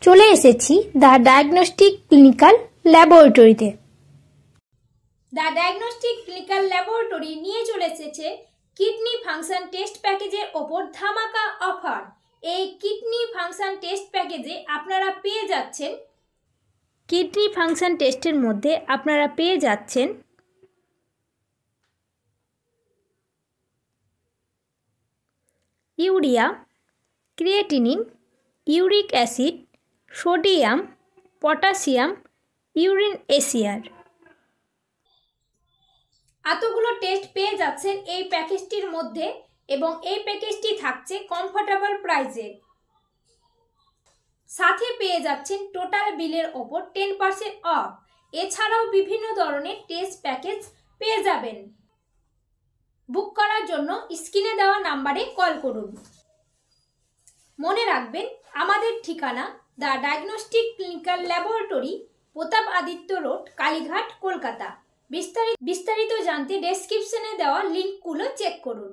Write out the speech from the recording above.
চলে এসেছি the diagnostic clinical ল্যাবরেটরিতে। দ্য ডায়াগনস্টিক ক্লিনিক্যাল ল্যাবরেটরি নিয়ে চলে এসেছে কিডনি ফাংশন টেস্ট প্যাকেজের ওপর ধামাকা অফার। এই কিডনি ফাংশন টেস্ট প্যাকেজে আপনারা পেয়ে যাচ্ছেন কিডনি ফাংশন টেস্টের মধ্যে আপনারা পেয়ে যাচ্ছেন urea, creatinine, uric acid, sodium, potassium, urine ACR. এতগুলো টেস্ট পেয়ে যাচ্ছেন এই প্যাকেজটির মধ্যে এবং এই প্যাকেজটি থাকছে কমফোর্টেবল প্রাইসে। সাথে পেয়ে যাচ্ছেন টোটাল বিলের ওপর 10% অফ। এছাড়াও বিভিন্ন ধরনের টেস্ট প্যাকেজ পেয়ে যাবেন। বুক করার জন্য স্ক্রিনে দেওয়া নাম্বারে কল করুন। মনে রাখবেন আমাদের ঠিকানা the diagnostic clinical laboratory, Pratap Aditya road, Kalighat, Kolkata. বিস্তারিত জানতে ডেসক্রিপশনে দেওয়া লিঙ্কগুলো চেক করুন।